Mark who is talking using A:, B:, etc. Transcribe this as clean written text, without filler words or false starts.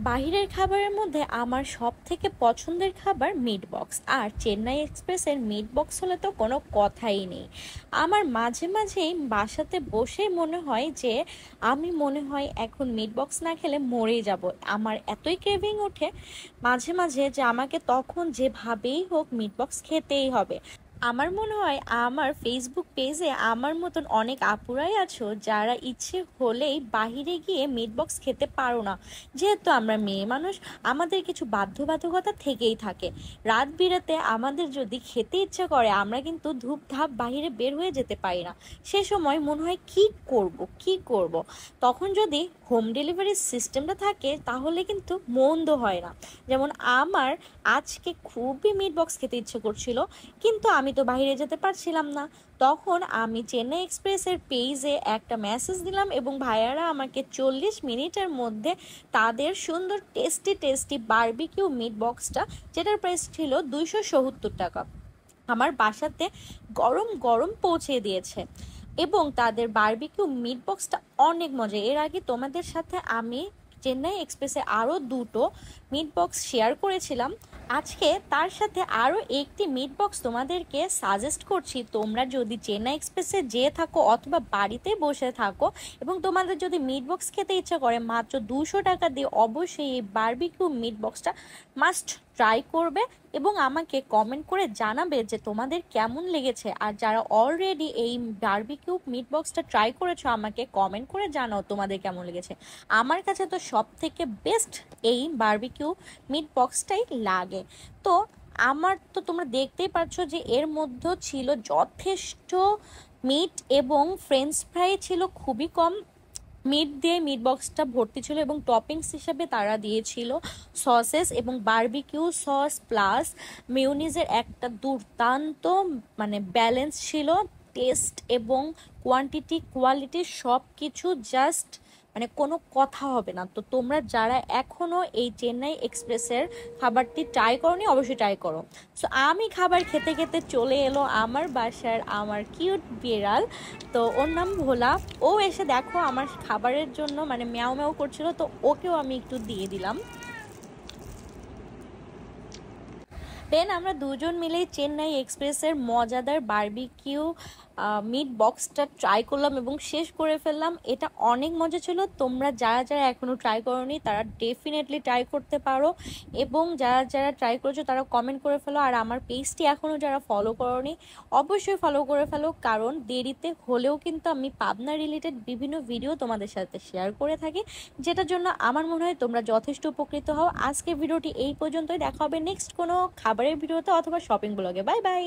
A: বাহিরের খাবারের মধ্যে আমার সবথেকে পছন্দের খাবার মিট বক্স, আর চেন্নাই এক্সপ্রেসের মিট বক্স হলে তো কোনো কথাই নেই। আমার মাঝে মাঝেই বাসাতে বসে মনে হয় যে আমি মনে হয় এখন মিট বক্স না খেলে মরেই যাব। আমার এতই ক্রেভিং ওঠে মাঝে মাঝে যে আমাকে তখন যেভাবেই হোক মিট বক্স খেতেই হবে। আমার মনে হয় আমার ফেসবুক পেজে আমার মতন অনেক আপুরাই আছো যারা ইচ্ছে হলেই বাহিরে গিয়ে মিট বক্স খেতে পারো না। যেহেতু আমরা মেয়ে মানুষ, আমাদের কিছু বাধ্যবাধকতা থেকেই থাকে। রাত বিরাতে আমাদের যদি খেতে ইচ্ছা করে আমরা কিন্তু ধূপধাপ বাহিরে বের হয়ে যেতে পারি না। সে সময় মনে হয় কি করব কি করব। তখন যদি হোম ডেলিভারির সিস্টেমটা থাকে তাহলে কিন্তু মন্দ হয় না। যেমন আমার আজকে খুবই মিট বক্স খেতে ইচ্ছে করছিল, কিন্তু আমি তো বাইরে যেতে পারছিলাম না। তখন আমি চেন্নাই এক্সপ্রেসের পেজে একটা মেসেজ দিলাম এবং ভাইয়ারা আমাকে 40 মিনিটের মধ্যে তাদের সুন্দর টেস্টি টেস্টি বারবিকিউ মিট বক্সটা, যেটার প্রাইস ছিল 270 টাকা, আমার বাসাতে গরম গরম পৌঁছে দিয়েছে। এবং তাদের বারবিকিউ মিট বক্সটা অনেক মজা। এর আগে তোমাদের সাথে আমি চেন্নাই এক্সপ্রেসে আরও দুটো মিট বক্স শেয়ার করেছিলাম। আজকে তার সাথে আরও একটি মিট বক্স তোমাদেরকে সাজেস্ট করছি। তোমরা যদি চেন্নাই এক্সপ্রেসে যেয়ে থাকো অথবা বাড়িতে বসে থাকো এবং তোমাদের যদি মিট বক্স খেতে ইচ্ছা করে, মাত্র 200 টাকা দিয়ে অবশ্যই এই বারবিকিউ মিট বক্সটা মাস্ট ট্রাই করবে এবং আমাকে কমেন্ট করে জানাবে যে তোমাদের কেমন লেগেছে। আর যারা অলরেডি এই বারবিকিউ মিট বক্সটা ট্রাই করেছো আমাকে কমেন্ট করে জানাও তোমাদের কেমন লেগেছে। আমার কাছে তো সব থেকে বেস্ট এই বারবিকিউ মিট বক্সটাই লাগে। তো আমার তো তোমরা দেখতেই পাচ্ছ যে এর মধ্যে ছিল যথেষ্ট মিট এবং ফ্রেঞ্চ ফ্রাই ছিল খুবই কম। মিট দিয়ে মিট বক্সটা ভর্তি ছিল এবং টপিংস হিসেবে তারা দিয়েছিল সসেস এবং বারবিকিউ সস প্লাস মিউনিজের একটা দুর্দান্ত ব্যালেন্স ছিল। টেস্ট এবং কোয়ালিটি সব কিছু জাস্ট কোনো কথা হবে না। তো তোমরা যারা এখনো এই চেন্নাই এক্সপ্রেসের খাবারটি ট্রাই করোনি অবশ্যই ট্রাই করো। সো আমি খাবার খেতে খেতে চলে এলো আমার বাসার আমার কিউট বিড়াল, তো ওর নাম ভোলা। ও এসে দেখো আমার খাবারের জন্য ম্যাও ম্যাও করছিল, তো ওকেও আমি একটু দিয়ে দিলাম। দেন আমরা দুজন মিলেই চেন্নাই এক্সপ্রেসের মজাদার বারবিকিউ মিট বক্সটা ট্রাই করলাম এবং শেষ করে ফেললাম। এটা অনেক মজা ছিল। তোমরা যারা যারা এখনও ট্রাই করোনি তারা ডেফিনেটলি ট্রাই করতে পারো এবং যারা যারা ট্রাই করেছো তারা কমেন্ট করে ফেলো। আর আমার পেজটি এখনও যারা ফলো করোনি অবশ্যই ফলো করে ফেলো, কারণ দেরিতে হলেও কিন্তু আমি পাবনা রিলেটেড বিভিন্ন ভিডিও তোমাদের সাথে শেয়ার করে থাকি, যেটার জন্য আমার মনে হয় তোমরা যথেষ্ট উপকৃত হও। আজকের ভিডিওটি এই পর্যন্তই, দেখা হবে নেক্সট কোনো খাবারের ভিডিওতে অথবা শপিং ব্লগে। Bye bye.